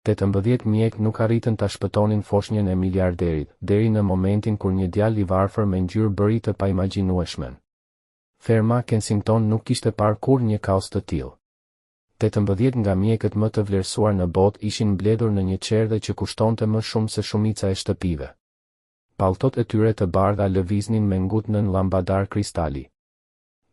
18 mjek nuk arritën ta shpëtonin foshnjën e miliarderit, deri në momentin kur një djalë i varfër me ngjyrë bëri të paimagjinueshmen. Ferma Kensington nuk kishte parë kurrë një kaos të tillë. 18 nga mjekët më të vlerësuar në botë ishin mbledhur në një çerdhe që kushtonte më shumë se shumica e shtëpive. Palltot e tyre të bardha lëviznin me ngut nën lambadar kristali.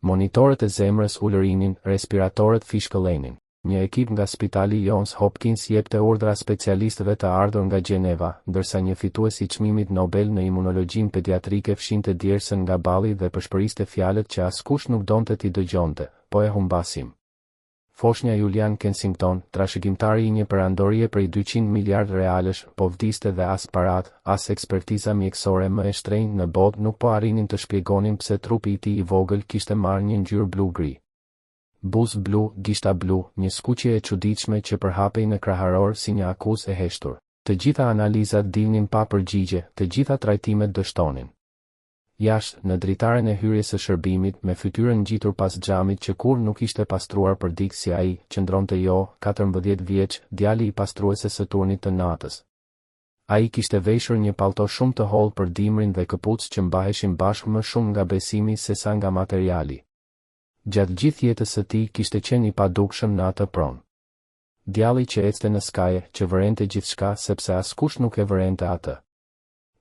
Monitorët e zemrës ulërinin, respiratorët fishkëllenin. Një ekip nga Spitali Johns Hopkins jepte urdhra specialistëve të ardhur nga Gjeneva, ndërsa një fitues i çmimit Nobel në imunologjinë pediatrike fshinte djersën nga balli dhe përshpëriste fjalët që askush nuk donte t'i dëgjonte, po e humbasim. Foshnja Julian Kensington, trashëgimtari i një perandorie prej 200 miliard realësh, po vdiste dhe as parat, as ekspertiza mjekësore më e shtrenjtë në botë nuk po arrinin të shpjegonin pse trupi i tij i vogël kishte marrë një ngjyrë blu-gri. Buzë blu, gishta blu, një skuqje e çuditshme që përhapej në kraharor si një akuzë e heshtur. Të gjitha analizat dilnin pa përgjigje, të gjitha trajtimet dështonin. Jashtë, në dritaren e hyrjes së shërbimit, me fytyrën ngjitur pas xhamit që kurrë nuk ishte pastruar për dikë si ai, qëndronte Jo, 14 vjeç, djali i pastrueses së turnit të natës. Ai kishte veshur një pallto shumë të hollë për dimrin dhe këpucë që mbaheshin bashkë më shumë nga besimi se sa nga materiali. Gjatë gjithë jetës së tij kishte qenë i padukshëm në atë pronë. Djalli që ecte në skaje, që vërente gjithçka sepse askush nuk e vërente atë.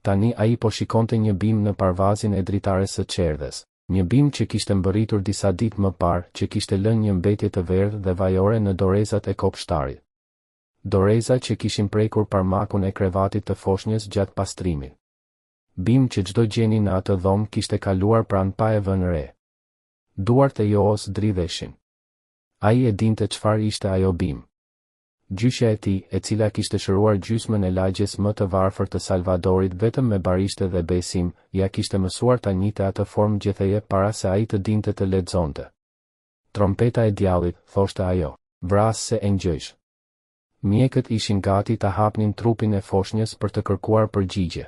Tani ai po shikonte një bim në parvazin e dritares së çerdhes, një bim që kishte mbërritur disa ditë më parë, që kishte lënë një mbetje të verdhë dhe vajore në dorezat e kopshtarit. Doreza që kishin prekur parmakun e krevatit të foshnjës gjatë pastrimit. Bim që çdo gjeni në atë dhomë kishte kaluar pranë pa e vënë re. Duart e Joos dridheshin. Ai e dinte çfarë ishte ajo bim. Gjyshja e tij, e cila kishte shëruar gjysmën e lagjes më të varfër të Salvadorit vetëm me barishte dhe besim, ja kishte mësuar ta njihte atë formë gjithëje para se ai të dinte të lexonte. Trompeta e djallit, thoshte ajo, vras se e ngjësh. Mjekët ishin gati ta hapnin trupin e foshnjës për të kërkuar përgjigje.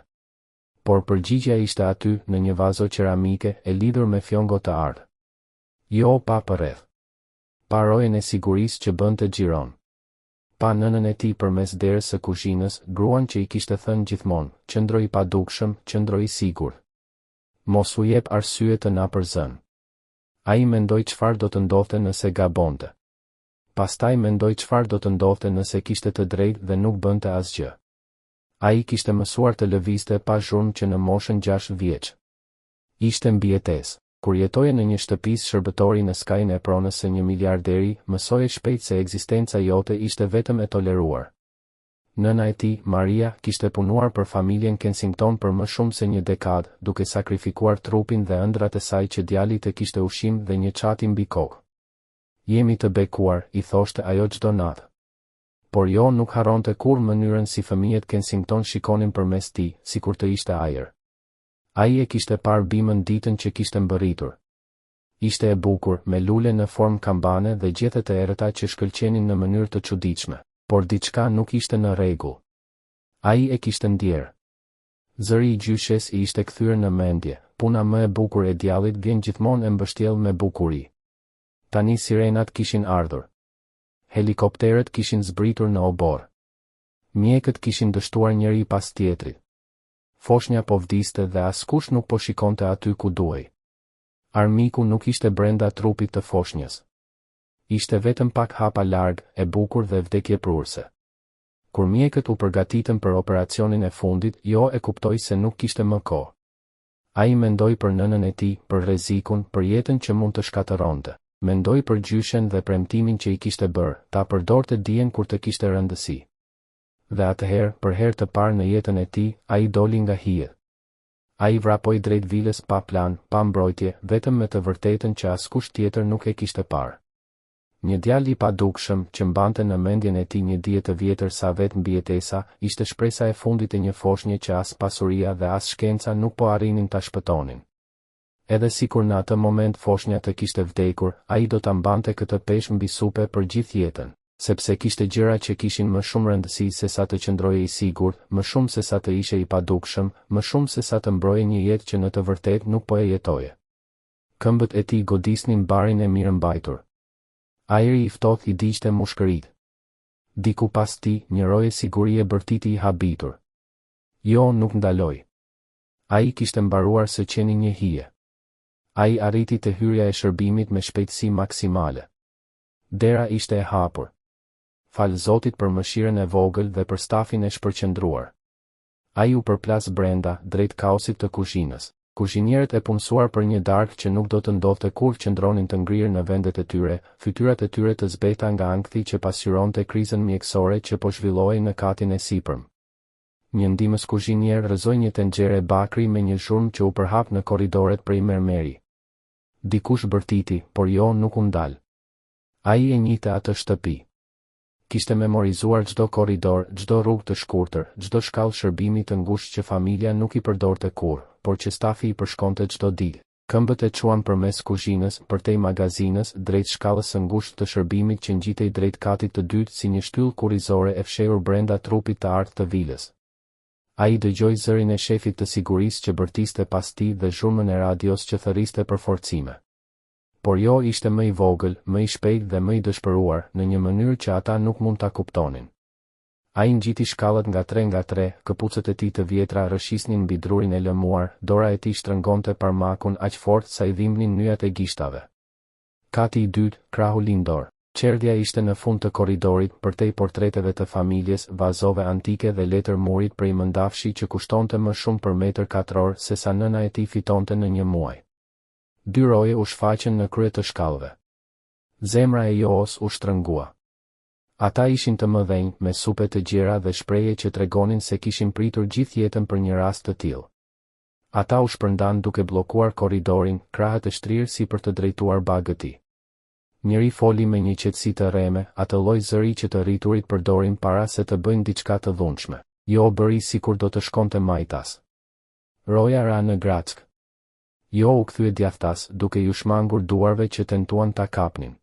Por përgjigjja ishte aty, në një vazo qeramike, e lidhur me fjongo të ardhë. Jo pa përreth. Pa rojen e sigurisë që bënte xhiron. Pa nënën e tij përmes derës së kuzhinës, gruan që i kishte thënë gjithmonë, qëndro i padukshëm, qëndro i sigurt. Mos u jep arsye të na përzën. Ai mendoi çfarë do të ndodhte nëse gabonte. Pastaj mendoi çfarë do të ndodhte nëse kishte të drejtë dhe nuk bënte asgjë. Ai kishte mësuar të lëvizte pa zhurmë që në moshën 6 vjeç. Ishte mbijetesë. Kur jetoje në një shtëpis shërbëtori në skajin e pronës së një miliarderi, mësoje shpejt se ekzistenca jote ishte vetëm e toleruar. Nëna e tij, Maria, kishte punuar për familjen Kensington për më shumë se një dekadë, duke sakrifikuar trupin dhe ëndrat e saj që djali të kishte ushqim dhe një çati mbi kokë. Jemi të bekuar, i thoshte ajo çdo natë. Por Jo nuk harronte kurrë mënyrën si fëmijët Kensington shikonin përmes tij, sikur të ishte ajër. Ai e kishte parë bimën ditën që kishte mbërritur. Ishte e bukur, me lule në formë kambane dhe gjethet e errëta që shkëlqenin në mënyrë të çuditshme, por diçka nuk ishte në rregull. Ai e kishte ndjerë. Zëri i gjyshes i ishte kthyer në mendje, puna më e bukur e djallit vjen gjithmonë e mbështjellë me bukuri. Tani sirenat kishin ardhur. Helikopterët kishin zbritur në obor. Mjekët kishin dështuar njëri pas tjetrit. Foshnja po vdiste dhe askush nuk po shikonte aty ku duhej. Armiku nuk ishte brenda trupit të foshnjës. Ishte vetëm pak hapa larg, e bukur dhe vdekjeprurse. Kur mjekët u përgatitën për operacionin e fundit, Jo e kuptoi se nuk kishte më kohë. Ai mendoi për nënën e tij, për rrezikun, për jetën që mund të shkatërronte. Mendoi për gjyshen dhe premtimin që i kishte bërë, ta përdorte dijen kur të kishte rëndësi. Dhe atëherë, për herë të parë në jetën e tij, ai doli nga hijet. Ai vrapoi drejt vilës pa plan, pa mbrojtje, vetëm me të vërtetën që askush tjetër nuk e kishte parë. Një djalë i padukshëm që mbante në mendjen e tij një dije të vjetër sa vetë mbijetesa, ishte shpresa e fundit e një foshnje që as pasuria dhe as shkenca nuk po arrinin ta shpëtonin. Edhe sikur në atë moment foshnja të kishte vdekur, ai do ta mbante këtë peshë mbi supe për gjithë jetën. Sepse kishte gjëra që kishin më shumë rëndësi se sa të qëndroje i sigurt, më shumë se sa të ishe i padukshëm, më shumë se sa të mbroje një jetë që në të vërtetë nuk po e jetoje. Këmbët e tij godisnin barin e mirëmbajtur. Ajri i ftohtë i digjte mushkërit. Diku pas ti, një roje siguri e bërtiti i habitur. Jo, nuk ndaloj. Ai kishte mbaruar së qeni një hije. Ai arriti te hyrja e shërbimit me shpejtësi maksimale. Dera ishte e hapur. Fal Zotit për mëshirën e vogël dhe për stafin e shpërqendruar. Ai u përplas brenda, drejt kaosit të kuzhinës. Kuzhinierët e punësuar për një darkë që nuk do të ndodhte kur qëndronin të ngrirë në vendet e tyre, fytyrat e tyre të zbeta nga ankthi që pasqyronte krizën mjekësore që po zhvillohej në katin e sipërm. Një ndihmës kuzhinier rrëzoi një tenxhere bakri me një zhurmë që u përhap në korridoret prej mermeri. Dikush bërtiti, por jo nuk u ndal. Ai e njihte atë shtëpi. Kishte memorizuar çdo korridor, çdo rrugë të shkurtër, çdo shkallë shërbimi të ngushtë që familja nuk i përdorte kurrë, por që stafi i përshkonte çdo ditë. Këmbët e çuan përmes kuzhinës, përtej magazinës, drejt shkallës së ngushtë të shërbimit që ngjitej drejt katit të dytë si një shtyllë kurrizore e fshehur brenda trupit të artë të vilës. Ai dëgjoi zërin e shefit të sigurisë që bërtiste pas tij dhe zhurmën e radios që thërriste për forcime. Por jo ishte më i vogël, më i shpejt dhe më i dëshpëruar, në një mënyrë që ata nuk mund ta kuptonin. Ai ngjiti shkallët nga 3 këpucët e tij të vjetra rrëshisnin mbi drurin e lëmuar, dora e tij shtrëngonte parmakun aq fort sa i dhimbnin nyjat e gishtave. Kati i dytë, krahu lindor. Qerdhja ishte në fund të korridorit, përtej portreteve të familjes, vazove antike dhe letër murit prej mëndafshi që kushtonte më shumë për metër katror se sa nëna e tij fitonte në një muaj. 2 roje u shfaqen në krye të shkallëve. Zemra e Joos u shtrëngua. Ata ishin të mëdhenj, me supe të gjera dhe shprehje që tregonin se kishin pritur gjithë jetën për një rast të tillë. Ata u shpërndan duke bllokuar korridorin, krahët e shtrirë si për të drejtuar bagëti. Njëri foli me një qetësi të rreme, atë lloj zëri që të rriturit përdorin para se të bëjnë diçka të dhunshme. Jo bëri sikur do të shkonte majtas. Roja ra në Grack. Jo u kthye djathtas, duke ju shmangur duarve që tentuan ta kapnin.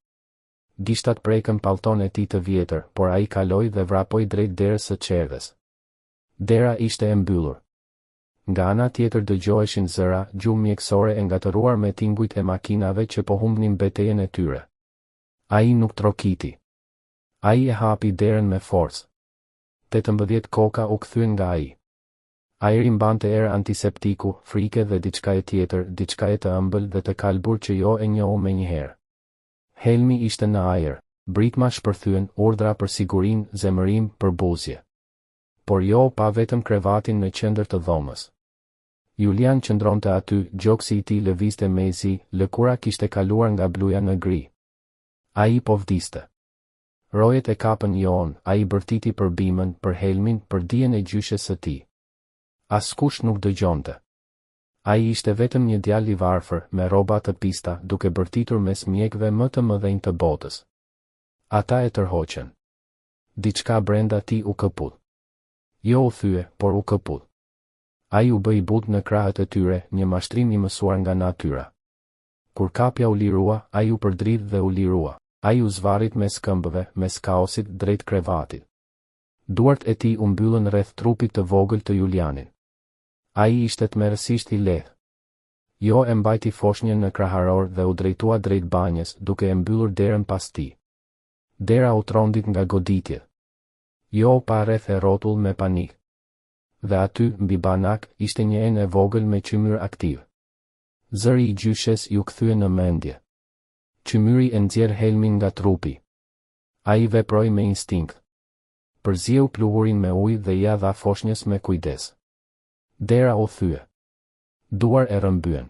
Gishtat prekën pallton e tij të vjetër, por ai kaloi dhe vrapoi drejt derës së çerdhes. Dera ishte e mbyllur. Nga ana tjetër dëgjoheshin zëra, gjumë mjekësore e ngatëruar me tingujt e makinave që po humbnin betejën e tyre. Ai nuk trokiti. Ai e hapi derën me forcë. 18 koka u kthyen nga ai. Ajri mbante erë antiseptiku, frike dhe diçka e tjetër, diçka e të ëmbël dhe të kalbur që jo e njohu menjëherë. Helmi ishte në ajër, britma shpërthyen, urdhra për sigurinë, zemërim, për buzje. Por jo pa vetëm krevatin në qendër të dhomës. Julian qëndronte aty, gjoksi i tij lëvizte mezi, lëkura kishte kaluar nga bluja në gri. Ai po vdiste. Rojet e kapën Joon, ai bërtiti për bimën, për Helmin, për dijen e gjyshes së tij. Askush nuk dëgjonte. Ai ishte vetëm një djalë i varfër, me rroba të pista, duke bërtitur mes mjekëve më të mëdhenj të botës. Ata e tërhoqën. Diçka brenda tij u këpull. Jo u thye, por u këpull. Ai u bë i butë në krahët e tyre, një mashtrim i mësuar nga natyra. Kur kapja u lirua, ai u përdridh dhe u lirua. Ai u zvarrit mes këmbëve, mes kaosit, drejt krevatit. Duart e tij u mbyllën rreth trupit të vogël të Julianit. Ai ishte tmerrësisht i lehtë. Jo e mbajti foshnjën në kraharor dhe u drejtua drejt banjës, duke e mbyllur derën pas tij. Dera u trondit nga goditje. Jo pa rreth e rrotull me panik. Dhe aty, mbi banak, ishte një enë e vogël me qymyr aktiv. Zëri i gjyshes ju kthye në mendje. Qymyri e nxjerr Helmin nga trupi. Ai veproi me instinkt. Përzieu pluhurin me ujë dhe ja dha foshnjës me kujdes. Dera u thye. Duar e rrëmbyen.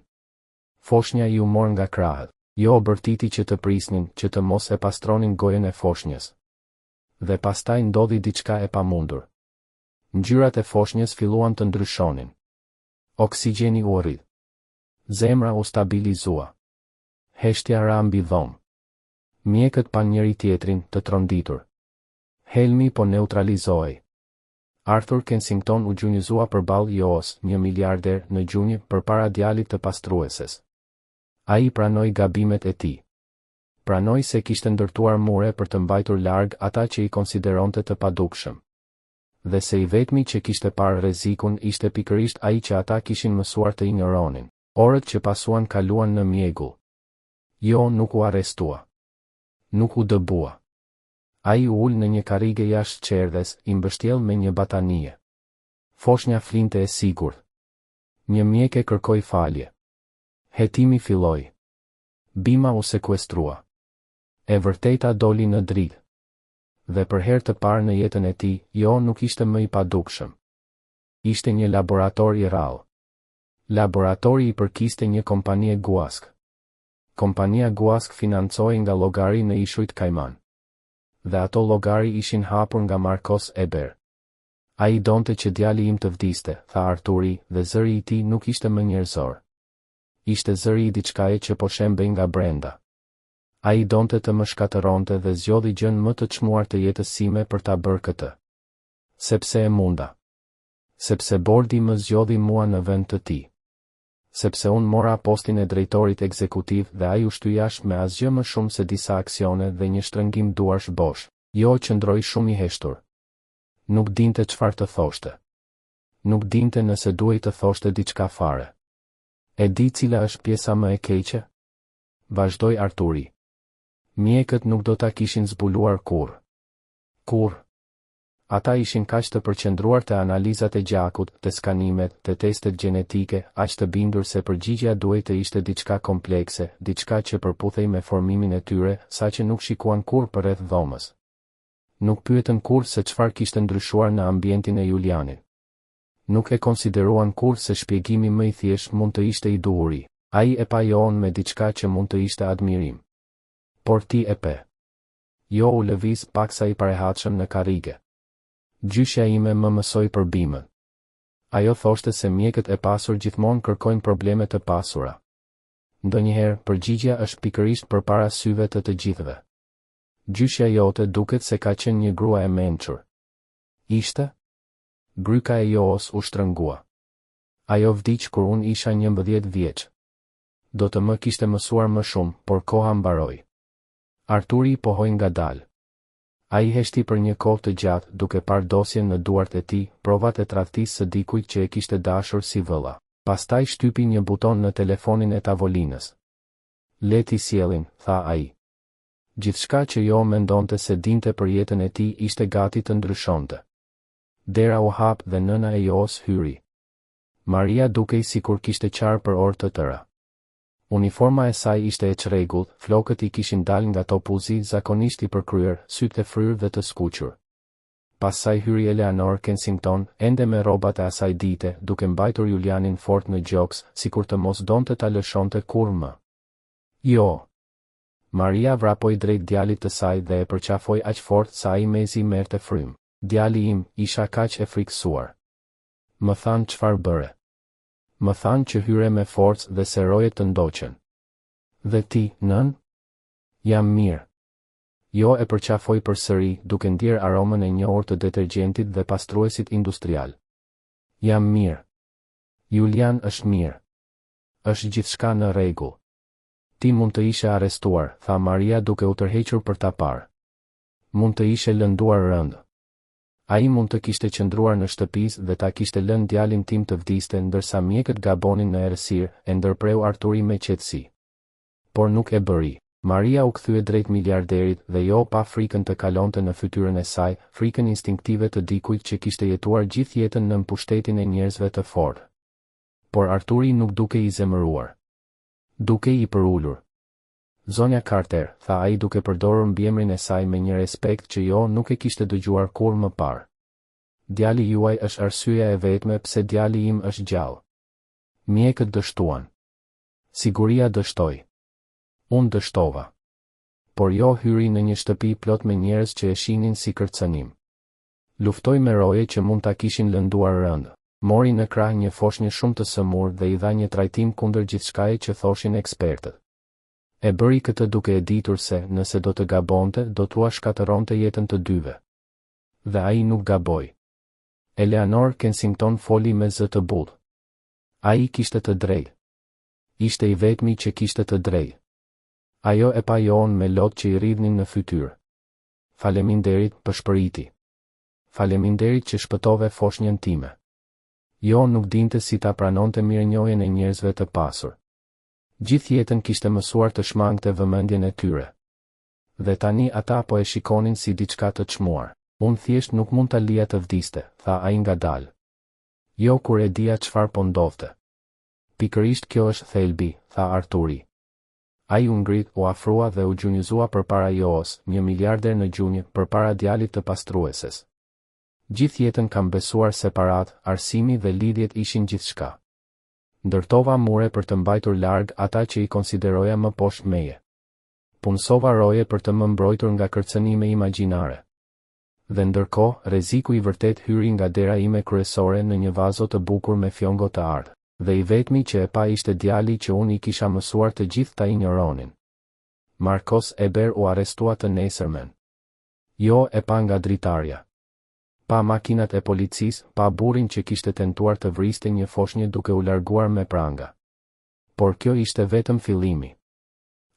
Foshnja i u mor nga krahët. Jo bërtiti që të prisnin, që të mos e pastronin gojen e foshnjës. Dhe pastaj ndodhi diçka e pamundur. Ngjyrat e foshnjës filluan të ndryshonin. Oksigjeni u rrit. Zemra u stabilizua. Heshtja ra mbi dhomë. Mjekët pa njëri tjetrin, të tronditur. Helmi po neutralizohej. Arthur Kensington u gjunjëzua përballë Joos, një miliarder, në gjunjë përpara djalit të pastrueses. Ai pranoi gabimet e tij. Pranoi se kishte ndërtuar mure për të mbajtur larg ata që i konsideronte të padukshëm. Dhe se i vetmi që kishte parë rrezikun ishte pikërisht ai që ata kishin mësuar të injoronin. Orët që pasuan kaluan në mjegull. Jo nuk u arrestua. Nuk u dëbua. Ai u ul në një karrige jashtë qerdhes, i mbështjell me një batanie. Foshnja flinte e sigurt. Një mjek e kërkoi falje. Hetimi filloi. Bima u sekuestrua. E vërteta doli në dritë. Dhe për herë të parë në jetën e tij, Jo nuk ishte më i padukshëm. Ishte një laborator i rrallë. Laboratori i përkiste një kompanie guask. Kompania guask financoi nga llogari në Ishujt Kajman. Dhe ato llogari ishin hapur nga Marcos Eber. Ai donte që djali im të vdiste, tha Arturi, dhe zëri i tij nuk ishte më njerëzor. Ishte zëri i diçkaje që po shembej nga brenda. Ai donte të më shkatëronte dhe zgjodhi gjën më të çmuar të jetës sime për ta bërë këtë. Sepse e munda. Sepse bordi më zgjodhi mua në vend të tij. Sepse unë mora postin e drejtorit ekzekutiv dhe ai u shty jashtë me asgjë më shumë se disa aksione dhe një shtrëngim duarsh bosh. Jo qëndroi shumë i heshtur. Nuk dinte çfarë të thoshte. Nuk dinte nëse duhej të thoshte diçka fare. E di cila është pjesa më e keqe? Vazhdoi Arturi. Mjekët nuk do ta kishin zbuluar kurrë. Kurrë. Ata ishin kaq të përqendruar te analizat e gjakut, te skanimet, te testet gjenetike, aq të bindur se përgjigjja duhej të ishte diçka komplekse, diçka që përputhej me formimin e tyre, saqë nuk shikuan kurrë përreth dhomës. Nuk pyetën kurrë se çfarë kishte ndryshuar në ambientin e Julianit. Nuk e konsideruan kurrë se shpjegimi më i thjeshtë mund të ishte i duhuri. Ai e pa Joon me diçka që mund të ishte admirim. Por ti e pe. Jo u lëviz paksa i parehatshëm në karrige. Gjyshja ime më mësoi për bimën. Ajo thoshte se mjekët e pasur gjithmonë kërkojnë probleme të pasura. Ndonjëherë përgjigjja është pikërisht përpara syve të gjithëve. Gjyshja jote duket se ka qenë një grua e mençur. Ishte? Gryka e Joos u shtrëngua. Ajo vdiq kur unë isha 11 vjeç. Do të më kishte mësuar më shumë, por koha mbaroi. Arturi pohoi ngadalë. Ai heshti për një kohë të gjatë, duke parë dosjen në duart e tij, provat e tradhtisë së dikujt që e kishte dashur si vëlla. Pastaj shtypi një buton në telefonin e tavolinës. Le t'i sjellin, tha ai. Gjithçka që Jo mendonte se dinte për jetën e tij ishte gati të ndryshonte. Dera u hap dhe nëna e Joos hyri. Maria dukej sikur kishte qarë për orë të tëra. Uniforma e saj ishte e çrregullt, flokët i kishin dalë nga topuzi zakonisht i përkryer, sytë e fryrë dhe të skuqur. Pastaj hyri Eleanor Kensington, ende me rrobat e asaj dite, duke mbajtur Julianin fort në gjoks, sikur të mos donte ta lëshonte kurrë më. Jo. Maria vrapoi drejt djalit të saj dhe e përqafoi aq fort sa ai mezi merrte frym. Djali im, isha kaq e frikësuar. Më thanë çfarë bëre. Më thanë që hyre me forcë dhe se rojet të ndoqen. Dhe ti, nën? Jam mirë. Jo e përqafoi përsëri, duke ndjer aromën e njohur të detergjentit dhe pastruesit industrial. Jam mirë. Julian është mirë. Është gjithçka në rregull. Ti mund të ishe arrestuar, tha Maria duke u tërhequr për ta parë. Mund të ishe lënduar rënd. Ai mund të kishte qëndruar në shtëpisë dhe ta kishte lënë djalin tim të vdiste ndërsa mjekët gabonin në errësirë, e ndërpreu Arturi me qetësi. Por nuk e bëri. Maria u kthye drejt miliarderit dhe Jo pa frikën të kalonte në fytyrën e saj, frikën instinktive të dikujt që kishte jetuar gjithë jetën në pushtetin e njerëzve të fortë. Por Arturi nuk dukej i zemëruar. Dukej i përulur. Zonja Carter, tha ai duke përdorur mbiemrin e saj me një respekt që Jo nuk e kishte dëgjuar kurrë më parë. Djali juaj është arsyeja e vetme pse djali im është gjallë. Mjekët dështuan. Siguria dështoi. Unë dështova. Por Jo hyri në një shtëpi plot me njerëz që e shihnin si kërcënim. Luftoi me roje që mund ta kishin lënduar rënd. Mori në krah një foshnjë shumë të sëmurë dhe i dha një trajtim kundër gjithçkaje që thoshin ekspertët. E bëri këtë duke e ditur se, nëse do të gabonte, do t'ua shkatëronte jetën të dyve. Dhe ai nuk gaboi. Eleanor Kensington foli me zë të butë. Ai kishte të drejtë. Ishte i vetmi që kishte të drejtë. Ajo e pa Joon me lot që i rridhnin në fytyrë. Faleminderit, pëshpëriti. Faleminderit që shpëtove foshnjën time. Jo nuk dinte si ta pranonte mirënjohjen e njerëzve të pasur. Gjithë jetën kishte mësuar të shmangte vëmendjen e tyre. Dhe tani ata po e shikonin si diçka të çmuar. Unë thjesht nuk mund ta lija të vdiste, tha ai ngadalë. Jo kur e dija çfarë po ndodhte. Pikërisht kjo është thelbi, tha Arturi. Ai u ngrit, u afrua dhe u gjunjëzua përpara Joos, 1 miliarder në gjunjë, përpara djalit të pastrueses. Gjithë jetën kam besuar separat, arsimi dhe lidhjet ishin gjithçka. Ndërtova mure për të mbajtur larg ata që i konsideroja më poshtë meje. Punësova roje për të më mbrojtur nga kërcënime imagjinare. Dhe ndërkohë, rreziku i vërtet hyri nga dera ime kryesore në një vazo të bukur me fjongo të ardhë, dhe i vetmi që e pa ishte djali që unë i kisha mësuar të gjithë ta injoronin. Marcos Eber u arrestua të nesërmen. Jo e pa nga dritarja. Pa makinat e policisë, pa burrin që kishte tentuar të vriste një foshnjë duke u larguar me pranga. Por kjo ishte vetëm fillimi.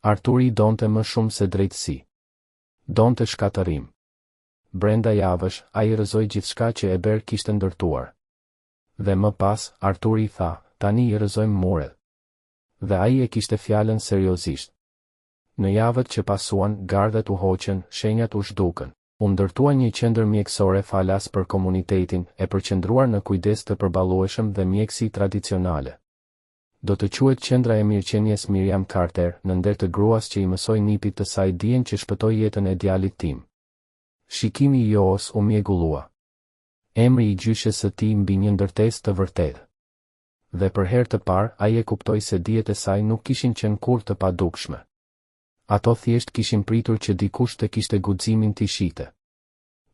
Arturi donte më shumë se drejtësi. Donte shkatërim. Brenda javësh, ai rrëzoi gjithçka që Eber kishte ndërtuar. Dhe më pas, Arturi tha, tani i rrëzojmë muret. Dhe ai e kishte fjalën seriozisht. Në javët që pasuan, gardhet u hoqën, shenjat u zhdukën. U ndërtua një qendër mjekësore falas për komunitetin, e përqendruar në kujdes të përballueshëm dhe mjekësi tradicionale. Do të quhet qendra e mirëqenies Miriam Carter, në nder të gruas që i mësoi nipit të saj dijen që shpëtoi jetën e djalit tim. Shikimi i Joos u mjegullua. Emri i gjyshes së tij mbi një ndërtesë të vërtetë. Dhe për herë të parë, ai e kuptoi se dijet e saj nuk kishin qenë kurrë të padukshme. Ato thjesht kishin pritur që dikush të kishte guximin t'i shite.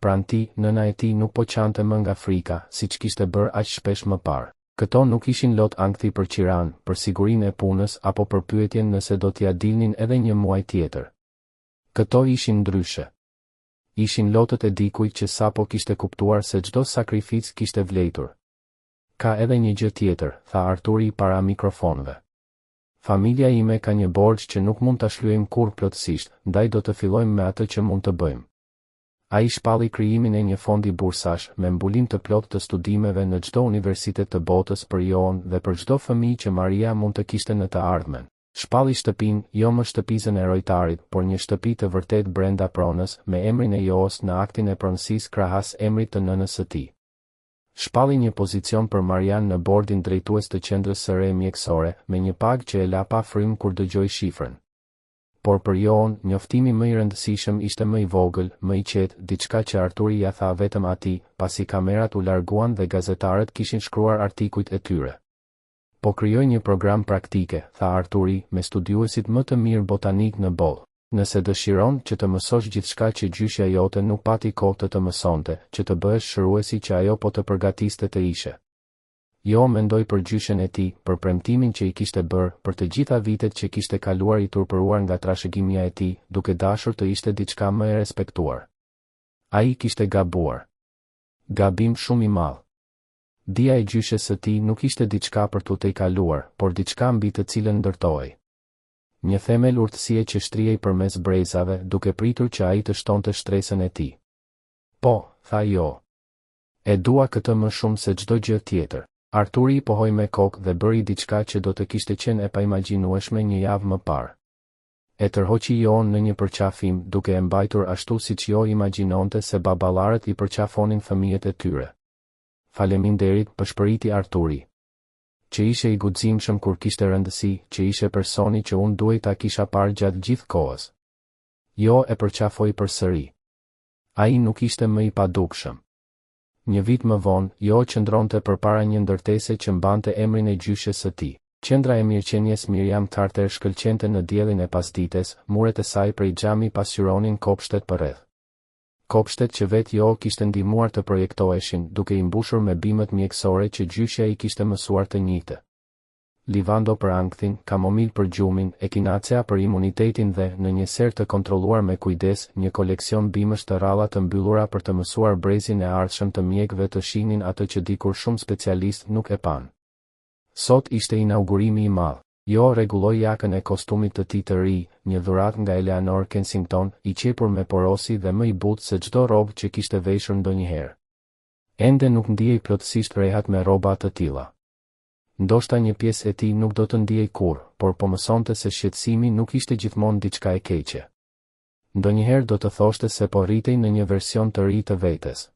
Pran ti, nëna e tij nuk po qante më nga frika, siç kishte bërë aq shpesh më parë. Këto nuk ishin lot ankthi për qiran, për sigurinë e punës apo për pyetjen nëse do t'ia dilnin edhe një muaj tjetër. Këto ishin ndryshe. Ishin lotët e dikujt që sapo kishte kuptuar se çdo sakrificë kishte vlejtur. Ka edhe një gjë tjetër, tha Arturi para mikrofonëve. Familja ime ka një borxh që nuk mund ta shlyejmë kurrë plotësisht, ndaj do të fillojmë me atë që mund të bëjmë. Ai shpalli krijimin e një fondi bursash me mbulim të plotë të studimeve në çdo universitet të botës për Joon dhe për çdo fëmijë që Maria mund të kishte në të ardhmen. Shpalli shtëpinë, jo më shtëpisën e Rojtarit, por një shtëpi të vërtet brenda pronës, me emrin e Joos në aktin e pronësisë krahas emrit të nënës së tij. Shpalli një pozicion për Marian në bordin drejtues të qendrës së re mjekësore, me një pagë që e la pa frym kur dëgjoi shifrën. Por për Joon, njoftimi më i rëndësishëm ishte më i vogël, më i qetë, diçka që Arturi ja tha vetëm atij, pasi kamerat u larguan dhe gazetarët kishin shkruar artikujt e tyre. Po krijoj një program praktike, tha Arturi, me studiuesit më të mirë botanik në botë. Nëse dëshiron që të mësosh gjithçka që gjyshja jote nuk pati kohë të mësonte, që të bëhesh shëruesi që ajo po të përgatiste të ishe. Jo mendoj për gjyshen e tij, për premtimin që i kishte bërë, për të gjitha vitet që kishte kaluar i turpëruar nga trashëgimia e tij, duke dashur të ishte diçka më e respektuar. Ai kishte gabuar. Gabim shumë i madh. Dia e gjyshes së tij nuk ishte diçka për tu të kaluar, por diçka mbi të cilën ndërtohej. Një themel urtësie që shtrihej përmes brezave, duke pritur që ai të shtonte shtresën e tij. Po, tha jo. E dua këtë më shumë se çdo gjë tjetër. Arturi i pohoi me kokë dhe bëri diçka që do të kishte qenë e paimagjinueshme një javë më parë. E tërhoqi Joon në një përqafim, duke e mbajtur ashtu siç Jo imagjinonte se baballarët i përqafonin fëmijët e tyre. Faleminderit, pëshpëriti Arturi. Që ishe i guximshëm kur kishte rëndësi, që ishe personi që unë duhej ta kisha parë gjatë gjithë kohës. Jo e përqafoi përsëri. Ai nuk ishte më i padukshëm. Një vit më vonë, Jo qëndronte përpara një ndërtese që mbante emrin e gjyshes së tij. Qendra e mirëqenies Miriam Carter shkëlqente në diellin e pasdites, muret e saj prej xhami pasqyronin kopshtet përreth. Kopshtet që vetë Jo kishte ndihmuar të projektoheshin, duke i mbushur me bimët mjekësore që gjyshja i kishte mësuar të njihte. Livando për ankthin, kamomil për gjumin, ekinacea për imunitetin dhe, në një ser të kontrolluar me kujdes, një koleksion bimësh të ralla të mbyllura për të mësuar brezin e ardhshëm të mjekëve të shihnin atë që dikur shumë specialist nuk e pan. Sot ishte inaugurimi i madh. Jo rregulloi jakën e kostumit të tij të ri, një dhuratë nga Eleanor Kensington, i qepur me porosi dhe më i butë se çdo rrobë që kishte veshur ndonjëherë. Ende nuk ndiej plotësisht rehat me rroba të tilla. Ndoshta një pjesë e tij nuk do të ndiej kurrë, por po mësonte se shqetësimi nuk ishte gjithmonë diçka e keqe. Ndonjëherë do të thoshte se po rritej në një version të ri të vetes.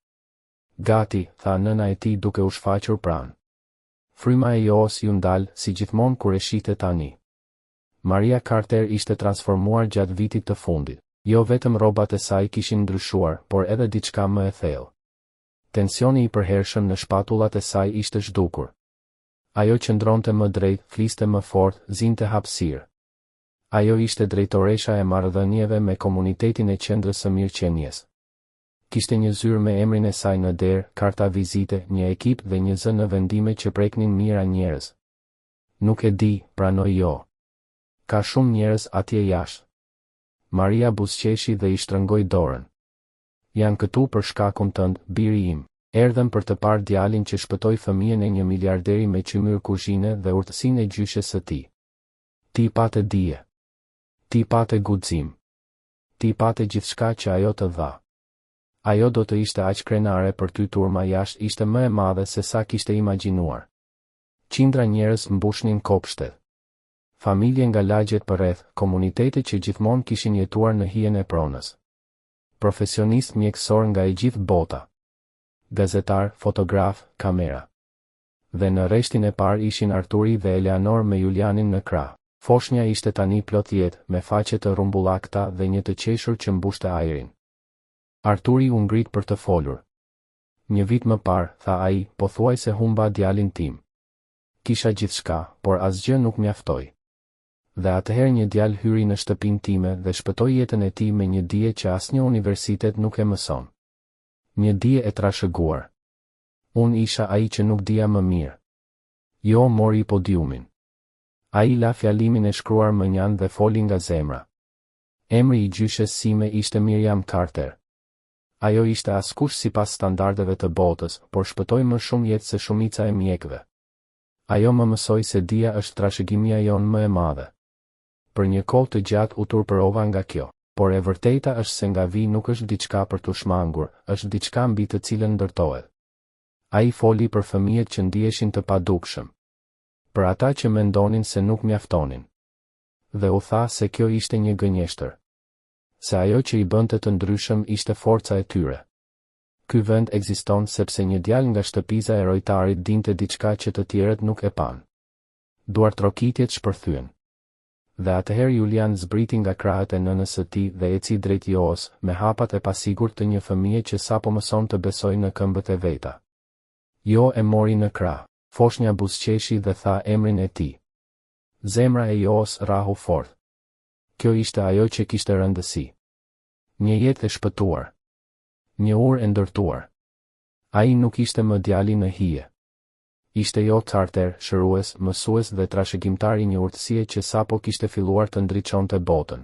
Gati, tha nëna e tij duke u shfaqur pranë. Fryma e Joos ju ndal, si gjithmonë kur e shihte tani. Maria Carter ishte transformuar gjatë vitit të fundit. Jo vetëm rrobat e saj kishin ndryshuar, por edhe diçka më e thellë. Tensioni i përhershëm në shpatullat e saj ishte zhdukur. Ajo qëndronte më drejt, fliste më fort, zinte hapësirë. Ajo ishte drejtoresha e marrëdhënieve me komunitetin e qendrës së mirëqenies. Kishte një zyrë me emrin e saj në derë, karta vizite, një ekip dhe një zë në vendime që preknin mira njerëz. Nuk e di, pranoi jo. Ka shumë njerëz atje jashtë. Maria buzëqeshi dhe i shtrëngoi dorën. Janë këtu për shkakun tënd, biri im. Erdhëm për të parë djalin që shpëtoi fëmijën e një miliarderi me qymyr kuzhine dhe urtësinë e gjyshes së tij. Ti patë dije. Ti patë guxim. Ti patë gjithçka që ajo të dha. Ajo do të ishte aq krenare për ty turma jashtë ishte më e madhe se sa kishte imagjinuar. Qindra njerëz mbushnin kopshtet. Familje nga lagjet përreth, komunitete që gjithmonë kishin jetuar në hijen e pronës. Profesionist mjekësor nga e gjithë bota. Gazetar, fotograf, kamera. Dhe në rreshtin e parë ishin Arturi dhe Eleanor me Julianin në krah. Foshnja ishte tani plot jetë, me faqe të rumbullakta dhe një të qeshur që mbushte ajrin. Arturi u ngrit për të folur. Një vit më parë, tha ai, pothuajse humba djalin tim. Kisha gjithçka, por asgjë nuk mjaftoi. Dhe atëherë një djalë hyri në shtëpinë time dhe shpëtoi jetën e tij me një dije që asnjë universitet nuk e mëson. Një dije e trashëguar. Unë isha ai që nuk dija më mirë. Jo mori podiumin. Ai la fjalimin e shkruar më njan dhe foli nga zemra. Emri i gjyshes sime ishte Miriam Carter. Ajo ishte askush sipas standardeve të botës, por shpëtoi më shumë jetë se shumica e mjekëve. Ajo më mësoi se dija është trashëgimia jonë më e madhe. Për një kohë të gjatë u turpërova nga kjo, por e vërteta është se nga vi nuk është diçka për të shmangur, është diçka mbi të cilën ndërtohet. Ai foli për fëmijët që ndiheshin të padukshëm. Për ata që mendonin se nuk mjaftonin. Dhe u tha se kjo ishte një gënjeshtër. Se ajo që i bënte të ndryshëm ishte forca e tyre. Ky vend ekziston sepse një djalë nga shtëpiza e rojtarit dinte diçka që të tjerët nuk e pan. Duartrokitjet shpërthyen. Dhe atëherë Julian zbriti nga krahët e nënës së tij dhe eci drejt Joos, me hapat e pasigurt të një fëmije që sapo mëson të besojë në këmbët e veta. Jo e mori në krah, foshnja buzëqeshi dhe tha emrin e tij. Zemra e Joos rahu fort. Kjo ishte ajo që kishte rëndësi. Një jetë e shpëtuar. Një urë e ndërtuar. Ai nuk ishte më djali në hije. Ishte Jo Carter, shërues, mësues dhe trashëgimtar i një urtësie që sapo kishte filluar të ndriçonte botën.